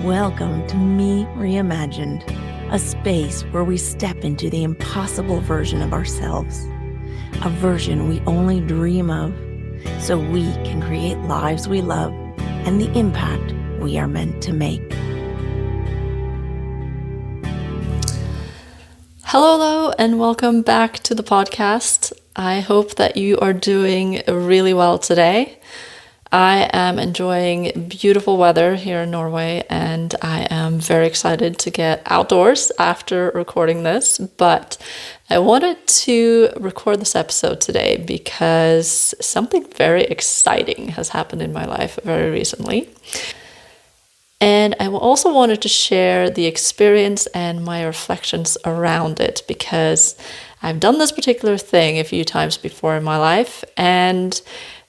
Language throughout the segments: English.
Welcome to Me Reimagined, a space where we step into the impossible version of ourselves, a version we only dream of, so we can create lives we love and the impact we are meant to make. Hello, and welcome back to the podcast. I hope that you are doing really well today. I am enjoying beautiful weather here in Norway, and I am very excited to get outdoors after recording this. But I wanted to record this episode today because something very exciting has happened in my life very recently. And I also wanted to share the experience and my reflections around it because I've done this particular thing a few times before in my life, and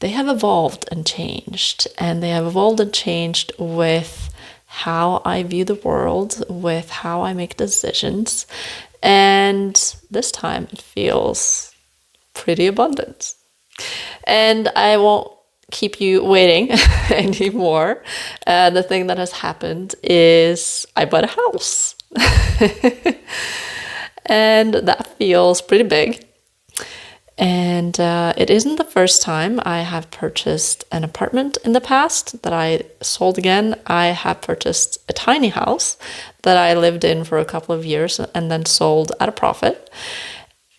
they have evolved and changed. And they have evolved and changed with how I view the world, with how I make decisions. And this time it feels pretty abundant. And I won't keep you waiting anymore. The thing that has happened is I bought a house. And that feels pretty big. And it isn't the first time I have purchased an apartment in the past that I sold again. I have purchased a tiny house that I lived in for a couple of years and then sold at a profit.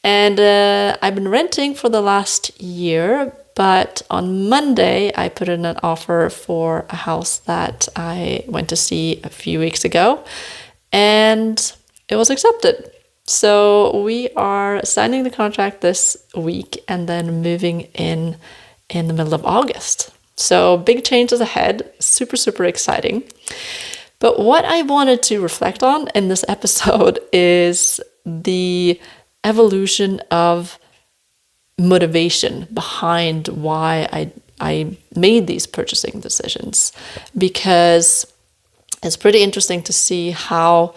And I've been renting for the last year, but on Monday I put in an offer for a house that I went to see a few weeks ago, and it was accepted. So we are signing the contract this week and then moving in the middle of August. So big changes ahead, super, super exciting. But what I wanted to reflect on in this episode is the evolution of motivation behind why I made these purchasing decisions, because it's pretty interesting to see how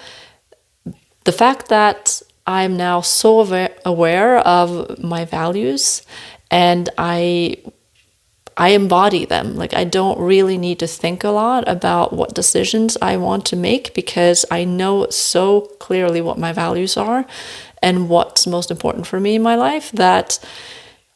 the fact that I'm now so aware of my values and I embody them. Like, I don't really need to think a lot about what decisions I want to make because I know so clearly what my values are and what's most important for me in my life, that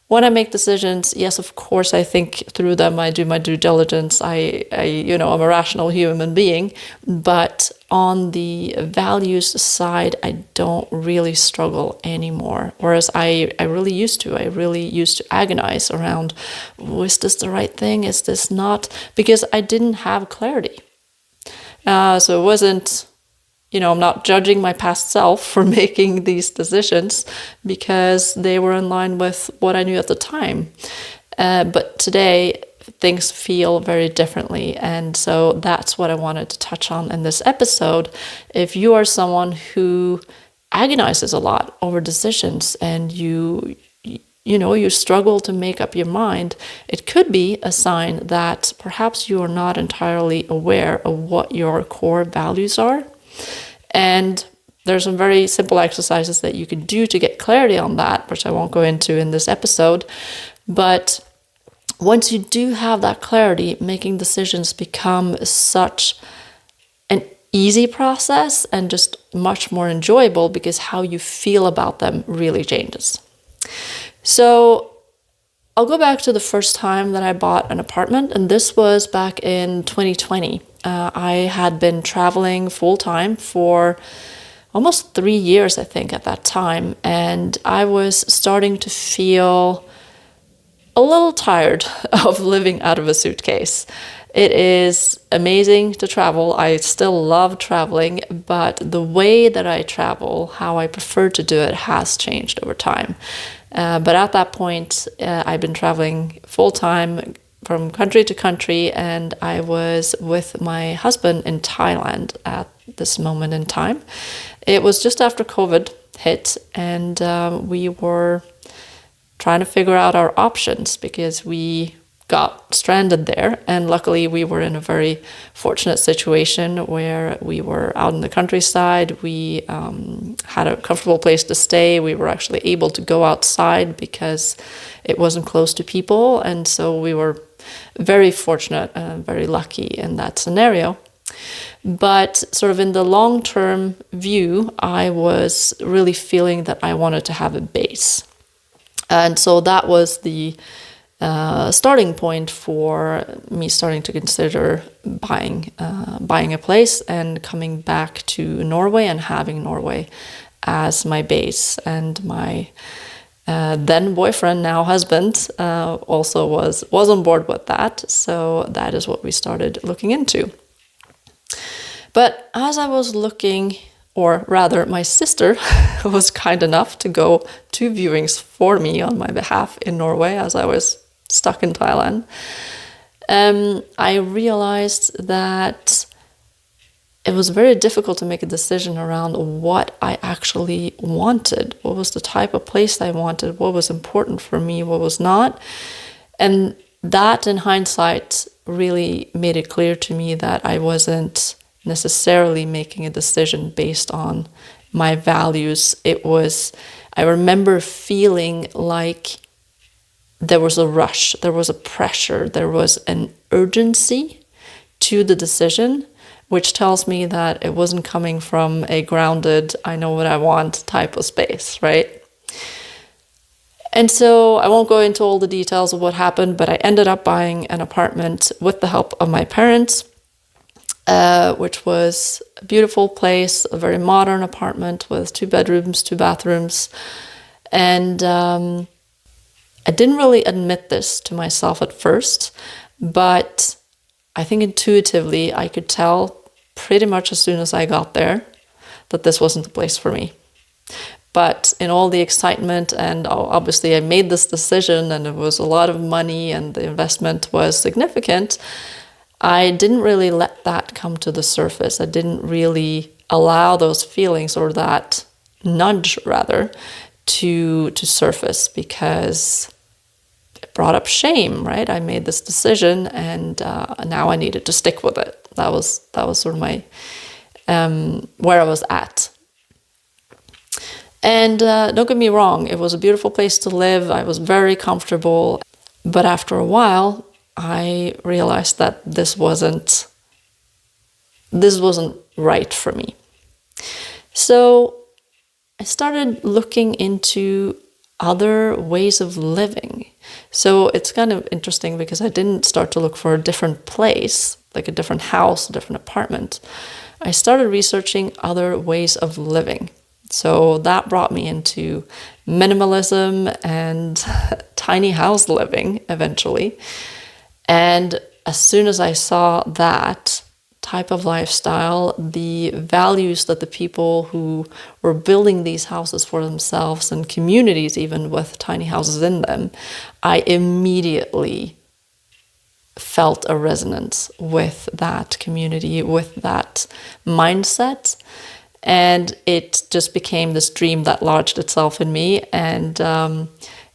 when I make decisions, yes, of course, I think through them. I do my due diligence. I'm a rational human being. But on the values side, I don't really struggle anymore. Whereas I really used to. I really used to agonize around, is this the right thing? Is this not? Because I didn't have clarity. So it wasn't, I'm not judging my past self for making these decisions because they were in line with what I knew at the time. But today, things feel very differently. And so that's what I wanted to touch on in this episode. If you are someone who agonizes a lot over decisions and you struggle to make up your mind, it could be a sign that perhaps you are not entirely aware of what your core values are. And there's some very simple exercises that you can do to get clarity on that, which I won't go into in this episode. But once you do have that clarity, making decisions become such an easy process and just much more enjoyable because how you feel about them really changes. So I'll go back to the first time that I bought an apartment, and this was back in 2020. I had been traveling full-time for almost 3 years, I think, at that time, and I was starting to feel a little tired of living out of a suitcase. It is amazing to travel. I still love traveling, but the way that I travel, how I prefer to do it, has changed over time. But at that point, I've been traveling full-time from country to country, and I was with my husband in Thailand at this moment in time. It was just after COVID hit, and we were trying to figure out our options because we got stranded there. And luckily we were in a very fortunate situation where we were out in the countryside. We had a comfortable place to stay. We were actually able to go outside because it wasn't close to people. And so we were very fortunate and very lucky in that scenario. But sort of in the long-term view, I was really feeling that I wanted to have a base. And so that was the starting point for me starting to consider buying a place and coming back to Norway and having Norway as my base. And my then boyfriend, now husband, also was on board with that. So that is what we started looking into. But as I was looking, or rather my sister was kind enough to go to viewings for me on my behalf in Norway as I was stuck in Thailand, I realized that it was very difficult to make a decision around what I actually wanted. What was the type of place I wanted? What was important for me? What was not? And that, in hindsight, really made it clear to me that I wasn't necessarily making a decision based on my values. I remember feeling like there was a rush, there was a pressure, there was an urgency to the decision, which tells me that it wasn't coming from a grounded, I know what I want type of space, right? And so I won't go into all the details of what happened, but I ended up buying an apartment with the help of my parents, which was a beautiful place, a very modern apartment with 2 bedrooms, 2 bathrooms. And I didn't really admit this to myself at first, but I think intuitively I could tell pretty much as soon as I got there that this wasn't the place for me. But in all the excitement, and obviously I made this decision and it was a lot of money and the investment was significant, I didn't really let that come to the surface. I didn't really allow those feelings, or that nudge rather, to surface, because it brought up shame, right? I made this decision and now I needed to stick with it. That was sort of my where I was at. And don't get me wrong, it was a beautiful place to live. I was very comfortable. But after a while, I realized that this wasn't right for me. So I started looking into other ways of living. So it's kind of interesting because I didn't start to look for a different place, like a different house, a different apartment. I started researching other ways of living. So that brought me into minimalism and tiny house living eventually. And as soon as I saw that type of lifestyle, the values that the people who were building these houses for themselves, and communities even with tiny houses in them, I immediately felt a resonance with that community, with that mindset. And it just became this dream that lodged itself in me. And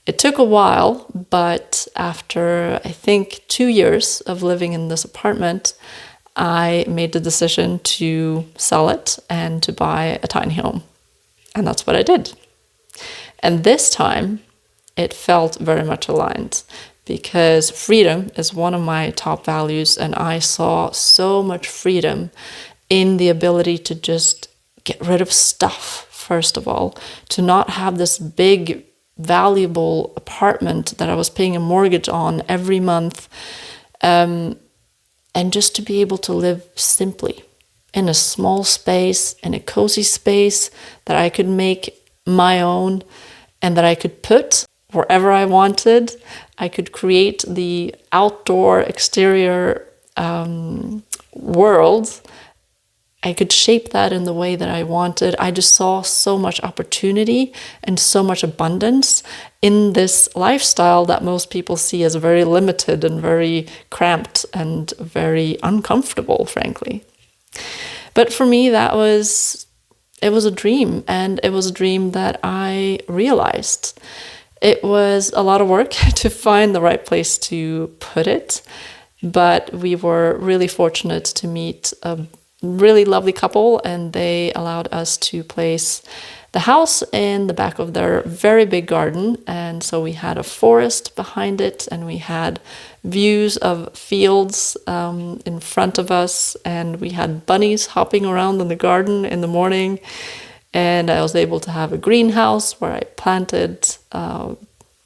it took a while, but after I think 2 years of living in this apartment, I made the decision to sell it and to buy a tiny home. And that's what I did. And this time, it felt very much aligned, because freedom is one of my top values, and I saw so much freedom in the ability to just get rid of stuff, first of all, to not have this big, valuable apartment that I was paying a mortgage on every month, and just to be able to live simply in a small space, in a cozy space that I could make my own and that I could put wherever I wanted. I could create the outdoor exterior world. I could shape that in the way that I wanted. I just saw so much opportunity and so much abundance in this lifestyle that most people see as very limited and very cramped and very uncomfortable, frankly. But for me, it was a dream, and it was a dream that I realized. It was a lot of work to find the right place to put it, but we were really fortunate to meet a really lovely couple, and they allowed us to place the house in the back of their very big garden. And so we had a forest behind it, and we had views of fields in front of us, and we had bunnies hopping around in the garden in the morning. And I was able to have a greenhouse where I planted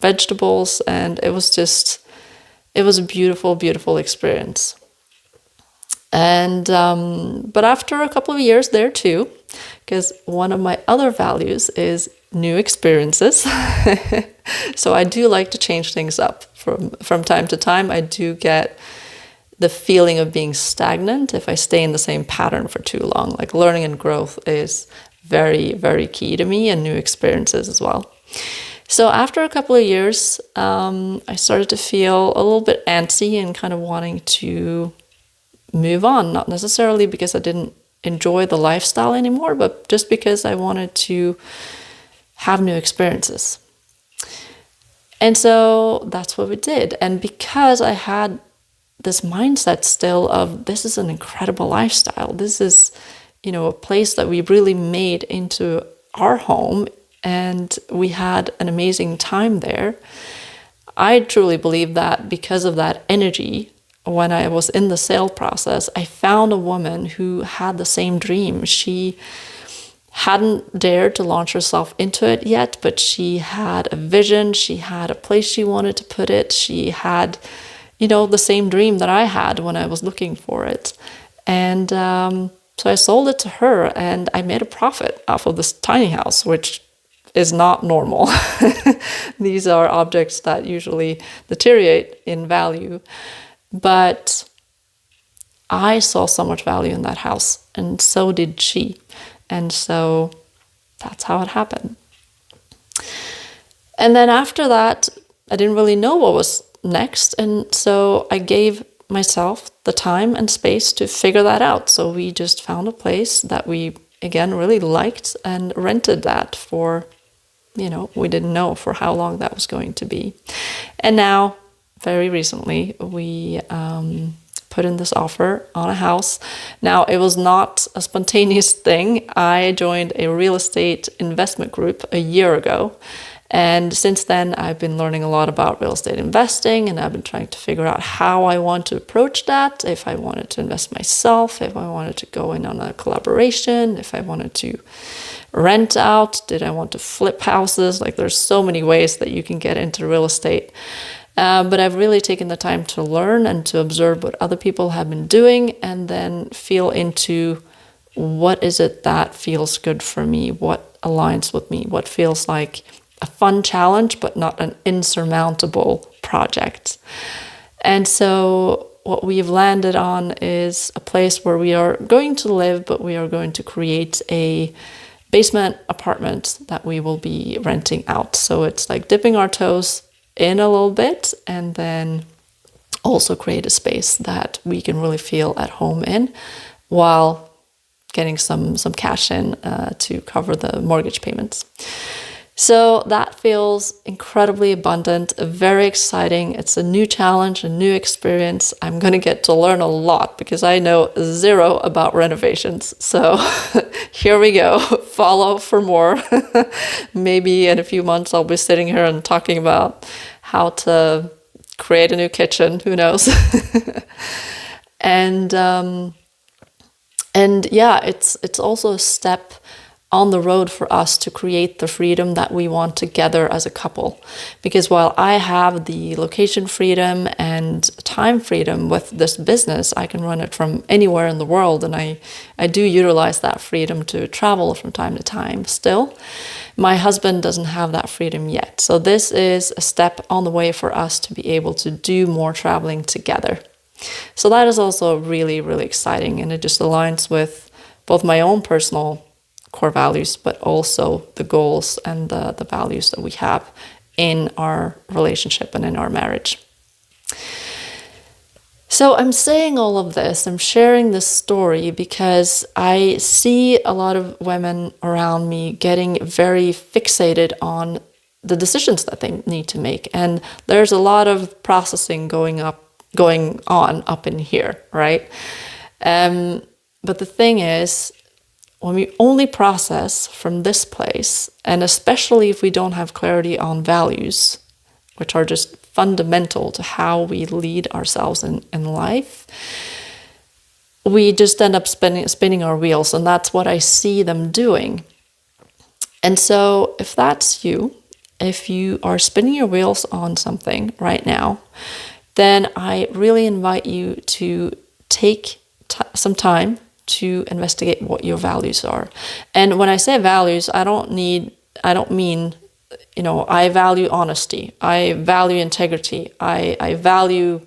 vegetables, and it was a beautiful, beautiful experience. And but after a couple of years there too, because one of my other values is new experiences. So I do like to change things up from time to time. I do get the feeling of being stagnant if I stay in the same pattern for too long. Like, learning and growth is very, very key to me, and new experiences as well. So after a couple of years, I started to feel a little bit antsy and kind of wanting to move on, not necessarily because I didn't enjoy the lifestyle anymore, but just because I wanted to have new experiences. And so that's what we did. And because I had this mindset still of, this is an incredible lifestyle, this is, a place that we really made into our home, and we had an amazing time there. I truly believe that because of that energy, when I was in the sale process, I found a woman who had the same dream. She hadn't dared to launch herself into it yet, but she had a vision. She had a place she wanted to put it. She had, the same dream that I had when I was looking for it. And so I sold it to her, and I made a profit off of this tiny house, which is not normal. These are objects that usually deteriorate in value. But I saw so much value in that house, and so did she. And so that's how it happened. And then after that, I didn't really know what was next. And so I gave myself the time and space to figure that out. So we just found a place that we, again, really liked, and rented that for, we didn't know for how long that was going to be. And now, very recently, we put in this offer on a house. Now, it was not a spontaneous thing. I joined a real estate investment group a year ago. And since then, I've been learning a lot about real estate investing, and I've been trying to figure out how I want to approach that, if I wanted to invest myself, if I wanted to go in on a collaboration, if I wanted to rent out, did I want to flip houses? Like, there's so many ways that you can get into real estate. But I've really taken the time to learn and to observe what other people have been doing, and then feel into what is it that feels good for me, what aligns with me, what feels like a fun challenge, but not an insurmountable project. And so what we've landed on is a place where we are going to live, but we are going to create a basement apartment that we will be renting out. So it's like dipping our toes in a little bit, and then also create a space that we can really feel at home in, while getting some cash in to cover the mortgage payments. So that feels incredibly abundant, very exciting. It's a new challenge, a new experience. I'm going to get to learn a lot because I know zero about renovations. So here we go. Follow for more. Maybe in a few months I'll be sitting here and talking about how to create a new kitchen. Who knows? And yeah, it's also a step on the road for us to create the freedom that we want together as a couple. Because while I have the location freedom and time freedom with this business, I can run it from anywhere in the world, and I do utilize that freedom to travel from time to time still. My husband doesn't have that freedom yet. So this is a step on the way for us to be able to do more traveling together. So that is also really, really exciting, and it just aligns with both my own personal core values, but also the goals and the values that we have in our relationship and in our marriage. So I'm saying all of this, I'm sharing this story because I see a lot of women around me getting very fixated on the decisions that they need to make. And there's a lot of processing going on up in here, right? But the thing is, when we only process from this place, and especially if we don't have clarity on values, which are just fundamental to how we lead ourselves in life, we just end up spinning our wheels, and that's what I see them doing. And so if that's you, if you are spinning your wheels on something right now, then I really invite you to take some time to investigate what your values are. And when I say values, I don't mean, I value honesty, I value integrity, I value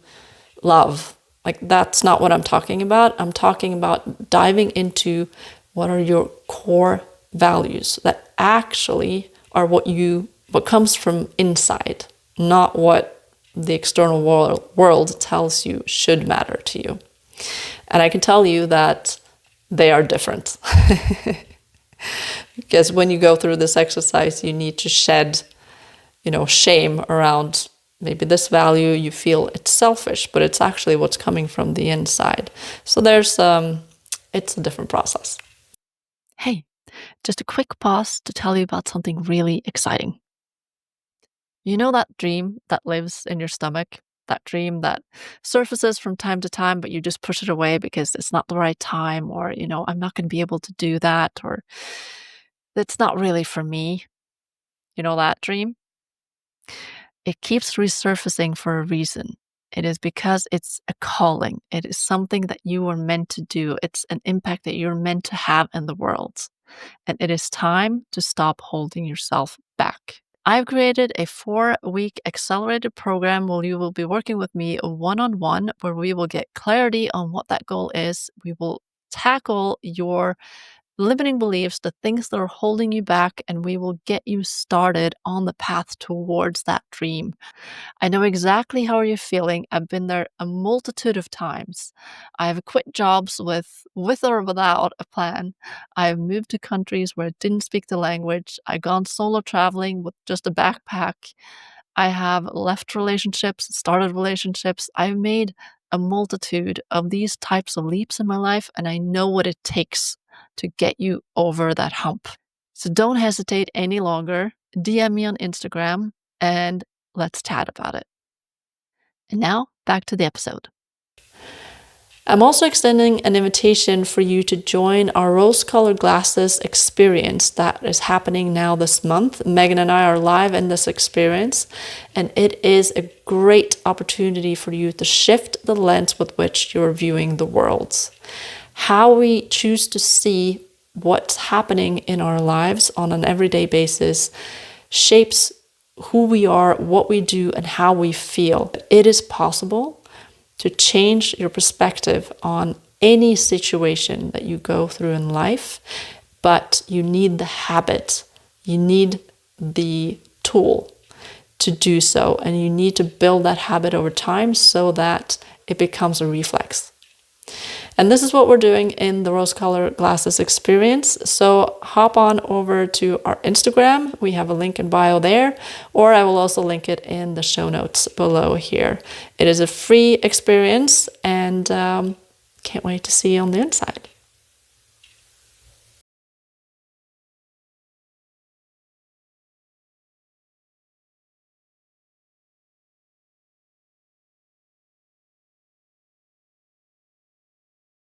love. Like, that's not what I'm talking about. I'm talking about diving into what are your core values that actually are what comes from inside, not what the external world tells you should matter to you. And I can tell you that they are different. Because when you go through this exercise, you need to shed, shame around maybe this value. You feel it's selfish, but it's actually what's coming from the inside. So it's a different process. Hey, just a quick pause to tell you about something really exciting. You know that dream that lives in your stomach? That dream that surfaces from time to time, but you just push it away because it's not the right time, or, I'm not going to be able to do that, or it's not really for me. You know that dream? It keeps resurfacing for a reason. It is because it's a calling. It is something that you are meant to do. It's an impact that you're meant to have in the world. And it is time to stop holding yourself back. I've created a 4-week accelerated program where you will be working with me one-on-one, where we will get clarity on what that goal is. We will tackle your limiting beliefs, the things that are holding you back, and we will get you started on the path towards that dream. I know exactly how you're feeling. I've been there a multitude of times. I've quit jobs with or without a plan. I've moved to countries where I didn't speak the language. I've gone solo traveling with just a backpack. I have left relationships, started relationships. I've made a multitude of these types of leaps in my life, and I know what it takes to get you over that hump. So don't hesitate any longer. DM me on Instagram and let's chat about it. And now, back to the episode. I'm also extending an invitation for you to join our rose-colored glasses experience that is happening now this month. Megan and I are live in this experience, and it is a great opportunity for you to shift the lens with which you're viewing the world. How we choose to see what's happening in our lives on an everyday basis shapes who we are, what we do, and how we feel. It is possible to change your perspective on any situation that you go through in life, but you need the habit, you need the tool to do so, and you need to build that habit over time so that it becomes a reflex. And this is what we're doing in the Rose Color Glasses experience. So hop on over to our Instagram. We have a link in bio there, or I will also link it in the show notes below here. It is a free experience, and can't wait to see you on the inside.